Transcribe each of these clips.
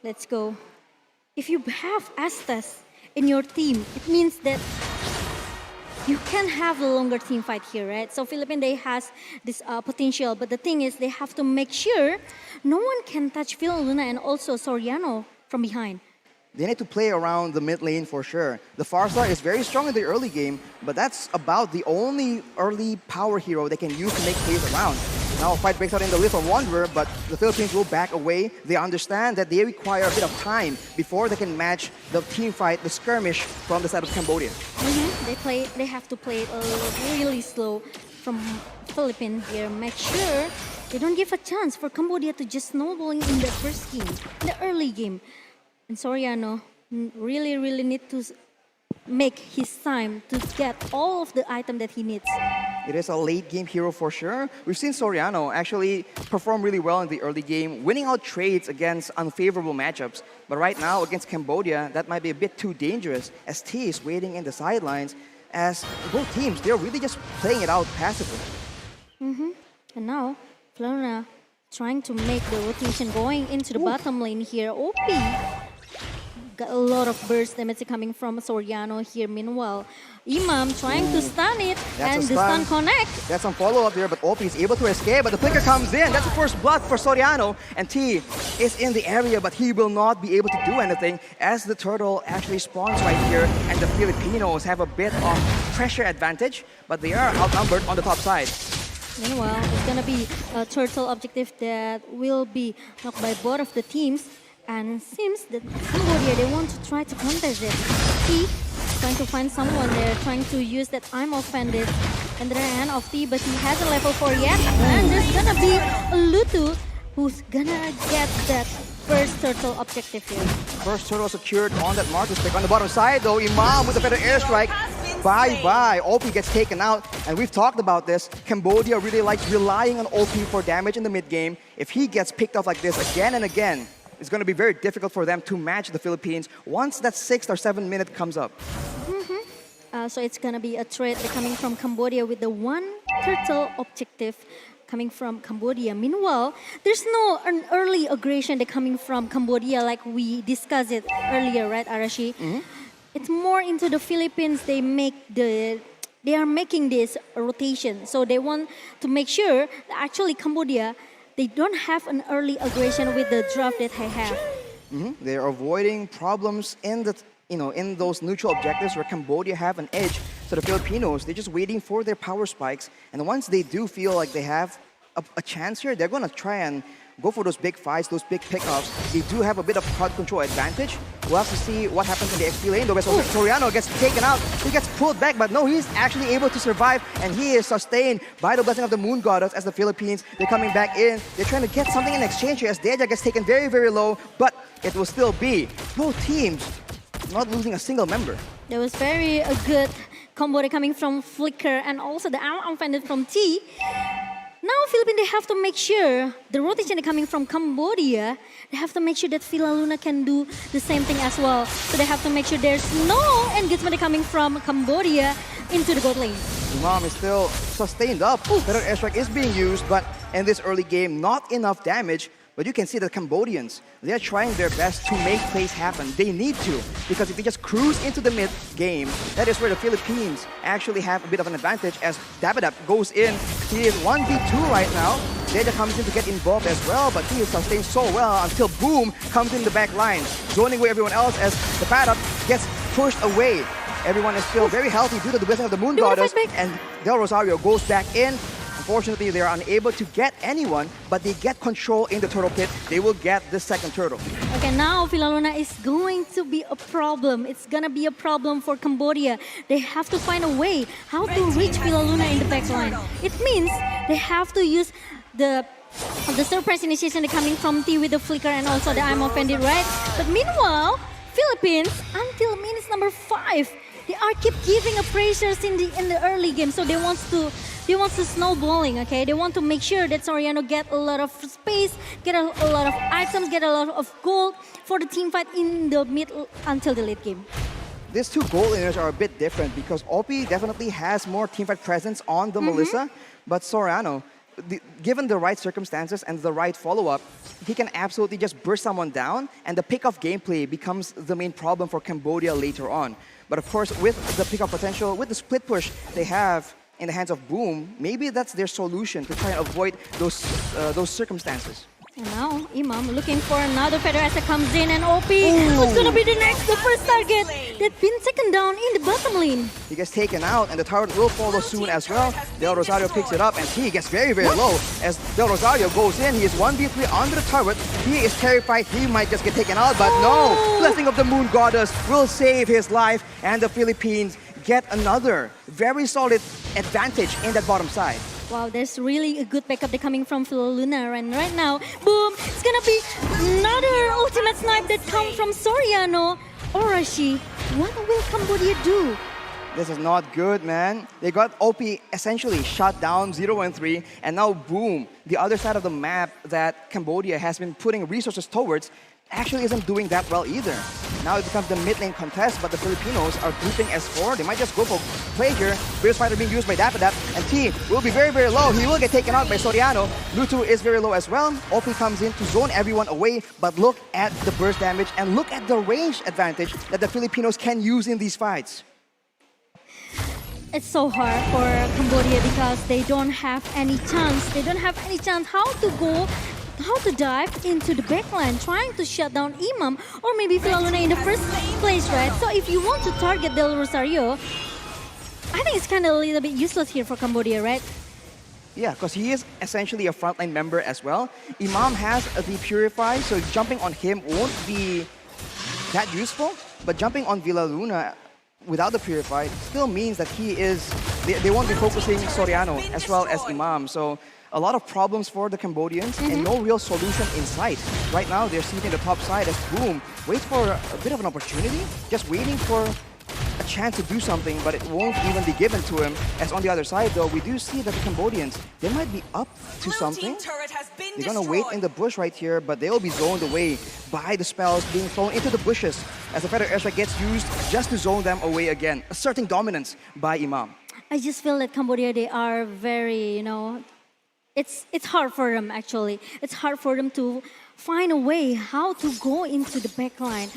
Let's go. If you have Estes in your team, it means that you can have a longer team fight here, right? So Philippines, they has this potential, but the thing is they have to make sure no one can touch Phil Luna and also Soriano from behind. They need to play around the mid lane for sure. The Farstar is very strong in the early game, but that's about the only early power hero they can use to make plays around. Now a fight breaks out in the Little Wanderer, but the Philippines will back away. They understand that they require a bit of time before they can match the team fight, the skirmish from the side of Cambodia. They have to play it really slow from Philippines here. Make sure they don't give a chance for Cambodia to just snowballing in the first game, in the early game. And Soriano really need to make his time to get all of the item that he needs. It is a late game hero for sure. We've seen Soriano actually perform really well in the early game, winning out trades against unfavorable matchups. But right now against Cambodia, that might be a bit too dangerous as T is waiting in the sidelines as both teams, they're really just playing it out passively. And now, Florina trying to make the rotation going into the bottom lane here. OP got a lot of burst damage coming from Soriano here. Meanwhile, Imam trying to stun it, and the stun connect. That's some follow-up there, but OP is able to escape, but the flicker comes in. That's the first blood for Soriano, and T is in the area, but he will not be able to do anything as the turtle actually spawns right here, and the Filipinos have a bit of pressure advantage, but they are outnumbered on the top side. Meanwhile, it's gonna be a turtle objective that will be knocked by both of the teams. And it seems that Cambodia, they want to try to contest it. T trying to find someone there, trying to use that I'm offended in the hand of T, but he hasn't level 4 yet. And there's gonna be Lutu who's gonna get that first turtle objective here. First turtle secured on that Marcus pick. On the bottom side though, Imam with a better airstrike. Bye-bye. OP gets taken out, and we've talked about this. Cambodia really likes relying on OP for damage in the mid game. If he gets picked off like this again and again, it's going to be very difficult for them to match the Philippines once that 6 or 7 minute comes up. So it's going to be a trade coming from Cambodia with the one turtle objective coming from Cambodia. Meanwhile, there's no an early aggression that coming from Cambodia like we discussed it earlier, right, Arashi? It's more into the Philippines. They are making this rotation. So they want to make sure that actually Cambodia, they don't have an early aggression with the draft that they have. They're avoiding problems in the in those neutral objectives where Cambodia have an edge. So the Filipinos, they're just waiting for their power spikes. And once they do feel like they have a chance here, they're going to try and go for those big fights, those big pickups. They do have a bit of crowd control advantage. We'll have to see what happens in the XP lane. Though, Soriano gets taken out. He gets pulled back, but no, he's actually able to survive, and he is sustained by the blessing of the Moon Goddess as the Philippines, they're coming back in. They're trying to get something in exchange here as Deja gets taken very, very low, but it will still be both teams not losing a single member. There was a good combo coming from Flicker and also the arm offended from T. Now Philippines, they have to make sure the rotation coming from Cambodia, they have to make sure that Villa Luna can do the same thing as well. So they have to make sure there's no engagement coming from Cambodia into the gold lane. Imam is still sustained up. Better airstrike is being used, but in this early game, not enough damage. But you can see the Cambodians, they are trying their best to make plays happen. They need to, because if you just cruise into the mid game, that is where the Philippines actually have a bit of an advantage as Dabadab goes in. He is 1v2 right now. Deja comes in to get involved as well, but he is sustained so well until Boom comes in the back line, zoning away everyone else as the Paddock gets pushed away. Everyone is still very healthy due to the blessing of the Moon Goddess, and Del Rosario goes back in. Unfortunately, they are unable to get anyone, but they get control in the turtle pit. They will get the second turtle. Okay, now Villa Luna is going to be a problem. It's going to be a problem for Cambodia. They have to find a way how to reach Villa Luna in the backline. It means they have to use the surprise initiation coming from T with the Flicker and also the I'm offended, right? But meanwhile, Philippines, until minutes number 5, they are keep giving a pressures in the early game. So they want to snowballing, okay? They want to make sure that Soriano get a lot of space, get a lot of items, get a lot of gold for the team fight in the mid until the late game. These two goal laners are a bit different because OP definitely has more teamfight presence on the Melissa, but Soriano, given the right circumstances and the right follow-up, he can absolutely just burst someone down, and the pick-off gameplay becomes the main problem for Cambodia later on. But of course, with the pick-off potential, with the split push they have in the hands of Boom, maybe that's their solution to try and avoid those circumstances. And now, Imam looking for another feather as it comes in, and OP, who's gonna be the next, the first target that's been taken down in the bottom lane. He gets taken out, and the turret will follow soon as well. Del Rosario picks it up, and he gets very, very low. As Del Rosario goes in, he is 1v3 under the turret. He is terrified he might just get taken out, but no! Blessing of the Moon Goddess will save his life, and the Philippines get another very solid advantage in that bottom side. Wow, there's really a good backup coming from Philaluna, and right now, boom, it's gonna be another ultimate snipe that comes from Soriano. Orashi, what will Cambodia do? This is not good, man. They got OP essentially shut down 0-3, and now boom, the other side of the map that Cambodia has been putting resources towards actually isn't doing that well either. Now it becomes the mid lane contest, but the Filipinos are grouping S4. They might just go for play here. Beer Spider being used by Dapadap, and T will be very, very low. He will get taken out by Soriano. Lutu is very low as well. OP comes in to zone everyone away, but look at the burst damage and look at the range advantage that the Filipinos can use in these fights. It's so hard for Cambodia because they don't have any chance. They don't have any chance how to dive into the backline, trying to shut down Imam or maybe Philaluna in the first place, right? So if you want to target Del Rosario, I think it's kind of a little bit useless here for Cambodia, right? Yeah, because he is essentially a frontline member as well. Imam has the Purify, so jumping on him won't be that useful, but jumping on Villaluna without the Purify still means that they won't be focusing Soriano as well as Imam. So a lot of problems for the Cambodians and no real solution in sight. Right now, they're sitting the top side as Boom waits for a bit of an opportunity, just waiting for a chance to do something, but it won't even be given to him. As on the other side, though, we do see that the Cambodians, they might be up to something. They're gonna wait in the bush right here, but they'll be zoned away by the spells being thrown into the bushes as the Feather Airstrike gets used just to zone them away again, asserting dominance by Imam. I just feel that Cambodia, they are very, it's hard for them actually. It's hard for them to find a way how to go into the backline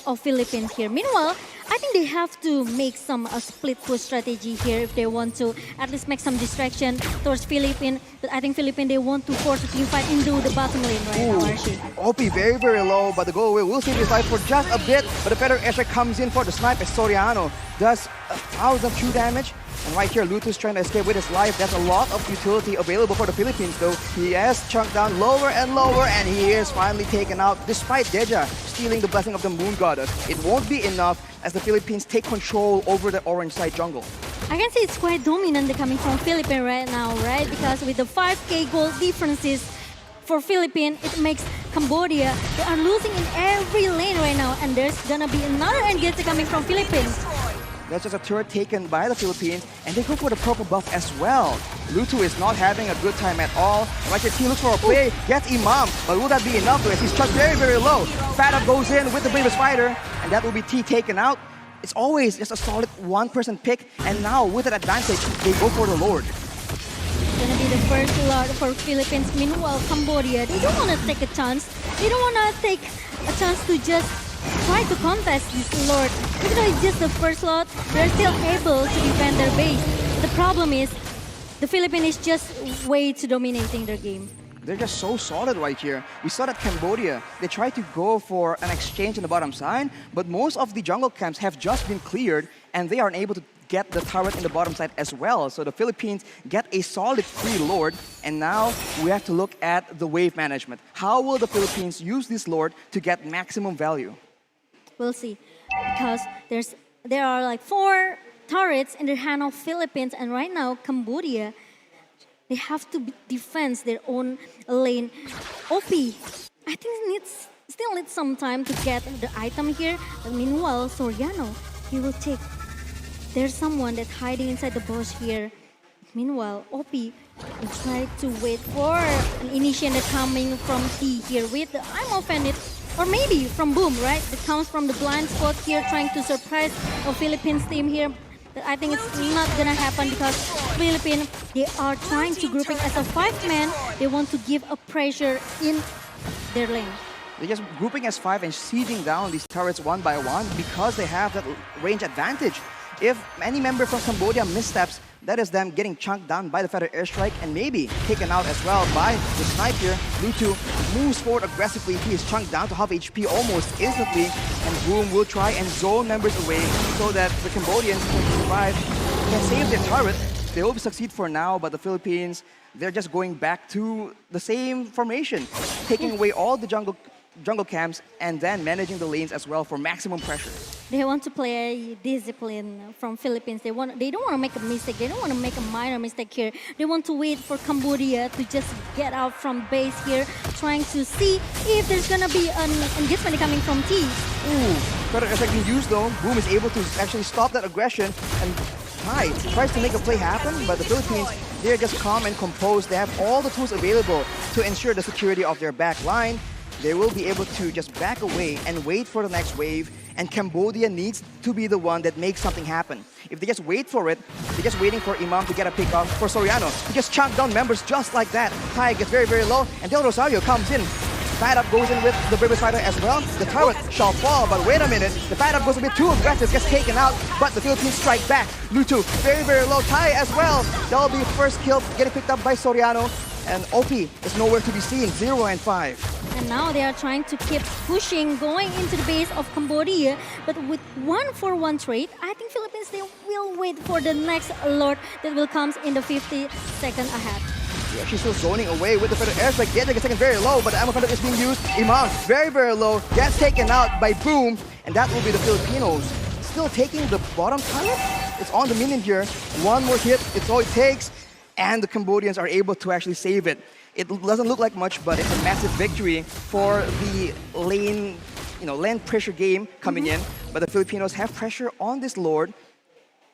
of Philippines here. Meanwhile, I think they have to make some split push strategy here if they want to at least make some distraction towards Philippines. But I think Philippines, they want to force a team fight into the bottom lane right now, Archie. OP very, very low, but the go away will save his life for just a bit. But the Feather Airstrike comes in for the snipe as Soriano does 1,000 true damage. And right here, Lutu's trying to escape with his life. That's a lot of utility available for the Philippines, though. He has chunked down lower and lower, and he is finally taken out, despite Deja stealing the Blessing of the Moon Goddess. It won't be enough as the Philippines take control over the orange side jungle. I can say it's quite dominant coming from Philippines right now, right? Because with the 5k gold differences for Philippines, it makes Cambodia, they are losing in every lane right now. And there's gonna be another engage coming from Philippines. That's just a turret taken by the Philippines, and they go for the purple buff as well. Lutu is not having a good time at all. Right here, T looks for a play, gets Imam, but will that be enough to it? He's struck very, very low. Fat Up goes in with the Brave Spider, and that will be T taken out. It's always just a solid one-person pick, and now with that advantage, they go for the Lord. It's gonna be the first Lord for Philippines. Meanwhile, Cambodia, they don't wanna take a chance. They don't wanna take a chance to just try to contest this Lord. Even though it's just the first lot, they're still able to defend their base. The problem is, the Philippines is just way too dominating their game. They're just so solid right here. We saw that Cambodia, they tried to go for an exchange on the bottom side, but most of the jungle camps have just been cleared, and they aren't able to get the turret in the bottom side as well. So the Philippines get a solid free Lord, and now we have to look at the wave management. How will the Philippines use this Lord to get maximum value? We'll see, because there are like 4 turrets in the hand of Philippines, and right now Cambodia, they have to defend their own lane. OP, I think still needs some time to get the item here. But meanwhile, Soriano, he will take. There's someone that's hiding inside the bush here. Meanwhile, OP will try to wait for an initiation coming from T here with the I'm offended. Or maybe from Boom, right? It comes from the blind spot here, trying to surprise a Philippines team here. But I think it's not gonna happen because Philippines, they are trying to grouping as a 5-man. They want to give a pressure in their lane. They're just grouping as 5 and sieging down these turrets one by one because they have that range advantage. If any member from Cambodia missteps, that is them getting chunked down by the feather airstrike and maybe taken out as well by the snipe here. Lutu moves forward aggressively. He is chunked down to half HP almost instantly. And Boom will try and zone members away so that the Cambodians can survive, can save their turret. They will succeed for now, but the Philippines, they're just going back to the same formation, taking away all the jungle camps and then managing the lanes as well for maximum pressure. They want to play discipline from Philippines. They don't want to make a mistake. They don't want to make a minor mistake here. They want to wait for Cambodia to just get out from base here, trying to see if there's gonna be an engagement coming from T. Ooh, better effect being used though. Boom is able to actually stop that aggression and tries to make a play happen, but the Philippines, they're just calm and composed. They have all the tools available to ensure the security of their back line. They will be able to just back away and wait for the next wave, and Cambodia needs to be the one that makes something happen. If they just wait for it, they're just waiting for Imam to get a pick off for Soriano. He just chunked down members just like that. Tai gets very, very low, and Del Rosario comes in. Fat Up goes in with the Brave Fighter as well. The turret shall fall, but wait a minute. The Fat Up goes a bit too aggressive, gets taken out, but the Philippines strike back. Lutu, very, very low. Tai as well. That'll be first kill, getting picked up by Soriano. And OP is nowhere to be seen, 0 and 5. And now they are trying to keep pushing, going into the base of Cambodia. But with 1-for-1 trade, I think Philippines, they will wait for the next alert that will come in the 50 seconds ahead. They're actually still zoning away with the feather airstrike. Getting a second very low, but the ammo feather is being used. Imam, very, very low, gets taken out by Boom. And that will be the Filipinos. Still taking the bottom turret. It's on the minion here. One more hit, it's all it takes. And the Cambodians are able to actually save it. It doesn't look like much, but it's a massive victory for the lane pressure game coming in. But the Filipinos have pressure on this Lord,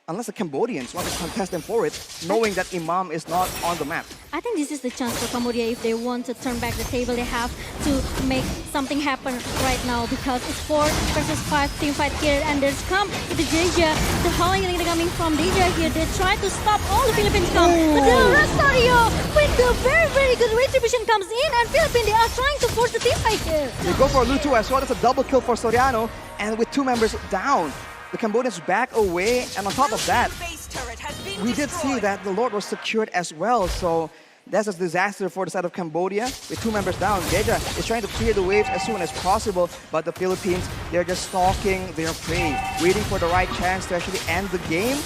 unless the Cambodians want to contest them for it, knowing that Imam is not on the map. I think this is the chance for Cambodia. If they want to turn back the table, they have to make something happen right now because it's 4 versus 5 team fight here, and there's come the Deja, the Holly coming from Deja here. They try to stop all the Philippines come, but the Rosario with the very, very good retribution comes in, and Philippines, they are trying to force the team fight here. They go for Lutu as well. That's a double kill for Soriano, and with 2 members down, the Cambodians back away, and on top of that, we did see that the Lord was secured as well, so that's a disaster for the side of Cambodia. With 2 members down, Deja is trying to clear the waves as soon as possible, but the Philippines, they're just stalking their prey, waiting for the right chance to actually end the game.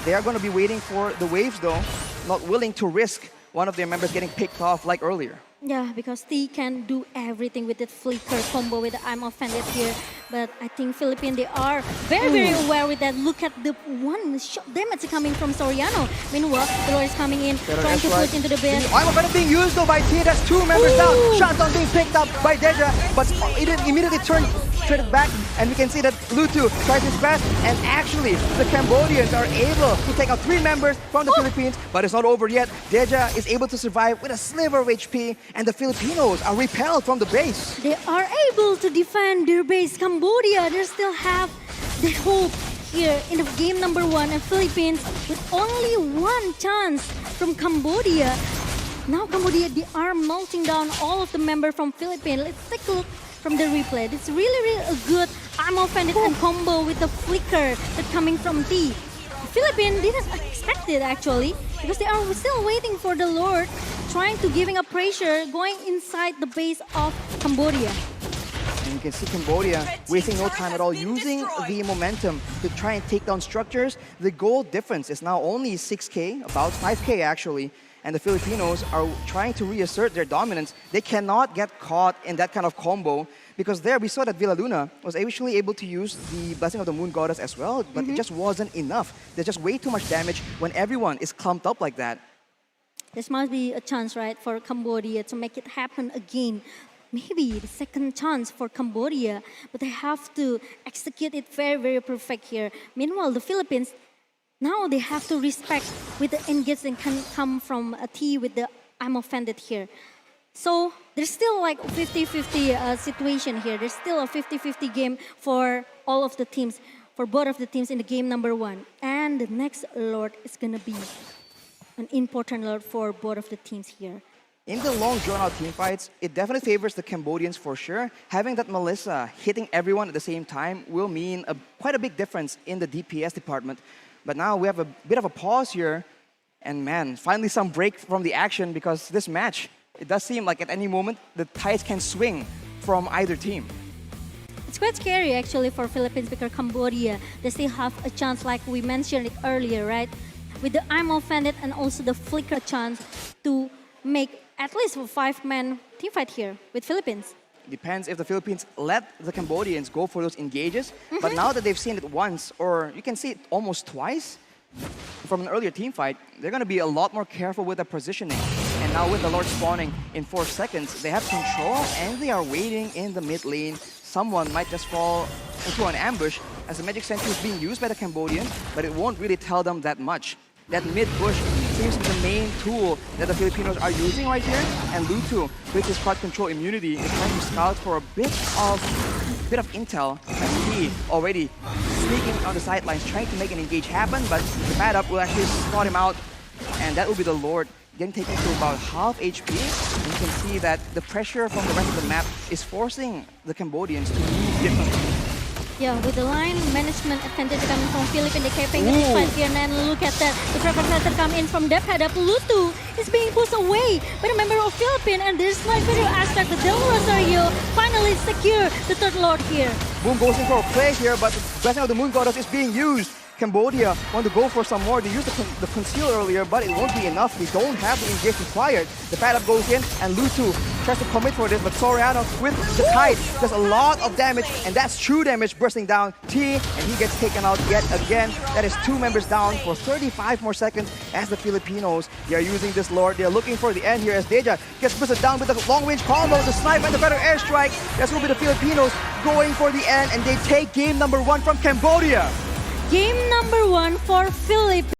They are going to be waiting for the waves though, not willing to risk one of their members getting picked off like earlier. Yeah, because T can do everything with that flicker combo with the I'm offended here. But I think Philippines, they are very, very aware with that. Look at the one shot damage coming from Soriano. Meanwhile, the Lord is coming in, trying to push into the base. I'm offended being used though by T. That's 2 members down. Shotgun being picked up by Deja, but it immediately turned it back, and we can see that Lutu tries his best, and actually the Cambodians are able to take out 3 members from the Philippines, but it's not over yet. Deja is able to survive with a sliver of HP, and the Filipinos are repelled from the base. They are able to defend their base. Cambodia, they still have the hope here in the game number 1, and Philippines with only 1 chance from Cambodia. Now Cambodia, they are melting down all of the members from Philippines. Let's take a look from the replay. It's really, really a good I'm offended and combo with the flicker that coming from T. Philippines didn't expect it actually, because they are still waiting for the Lord, trying to giving a pressure, going inside the base of Cambodia. And you can see Cambodia wasting no time at all, using the momentum to try and take down structures. The goal difference is now only 6K, about 5K actually. And the Filipinos are trying to reassert their dominance. They cannot get caught in that kind of combo, because there we saw that Villaluna was actually able to use the Blessing of the Moon Goddess as well, but it just wasn't enough. There's just way too much damage when everyone is clumped up like that. This must be a chance, right, for Cambodia to make it happen again. Maybe the second chance for Cambodia, but they have to execute it very, very perfect here. Meanwhile, the Philippines, now they have to respect with the engagement can come from a T with the I'm offended here. So there's still like 50-50 situation here. There's still a 50-50 game for all of the teams. for both of the teams in the game number 1. And the next Lord is gonna be an important Lord for both of the teams here. In the long drawn-out team fights, it definitely favors the Cambodians for sure. Having that Melissa hitting everyone at the same time will mean quite a big difference in the DPS department. But now we have a bit of a pause here. And man, finally some break from the action because this match, it does seem like at any moment the tides can swing from either team. It's quite scary actually for Philippines because Cambodia, they still have a chance like we mentioned it earlier, right? With the I'm offended and also the flicker chance to make at least a 5-man team fight here with Philippines. Depends if the Philippines let the Cambodians go for those engages. But now that they've seen it once, or you can see it almost twice from an earlier team fight, they're going to be a lot more careful with their positioning. And now with the Lord spawning in 4 seconds, they have control and they are waiting in the mid lane. Someone might just fall into an ambush as the Magic Sentry is being used by the Cambodians, but it won't really tell them that much. That mid-push seems to be the main tool that the Filipinos are using right here. And Lutu, with his crowd control immunity, is trying to scout for a bit of intel. And he already sneaking on the sidelines, trying to make an engage happen, but the bad up will actually spot him out. And that will be the Lord getting taken to about half HP. And you can see that the pressure from the rest of the map is forcing the Cambodians to move differently. Yeah, with the line management advantage coming from Philippines, they keeping the fight here. And look at that, the perfect letter come in from depth head up. Lutu is being pushed away by a member of Philippines, and there's no video aspect. The Del Rosario finally secure the third Lord here. Boom goes in for a play here, but the blessing of the Moon Goddess is being used. Cambodia want to go for some more. They used the conceal earlier, but it won't be enough. They don't have the engage required. The pad up goes in, and Lutu tries to commit for this, but Soriano with the kite does a lot of damage, and that's true damage bursting down T, and he gets taken out yet again. That is 2 members down for 35 more seconds as the Filipinos, they are using this Lord. They are looking for the end here as Deja gets boosted down with the long-range combo, the snipe and the better airstrike. That's going to be the Filipinos going for the end, and they take game number 1 from Cambodia. Game number 1 for Philippines.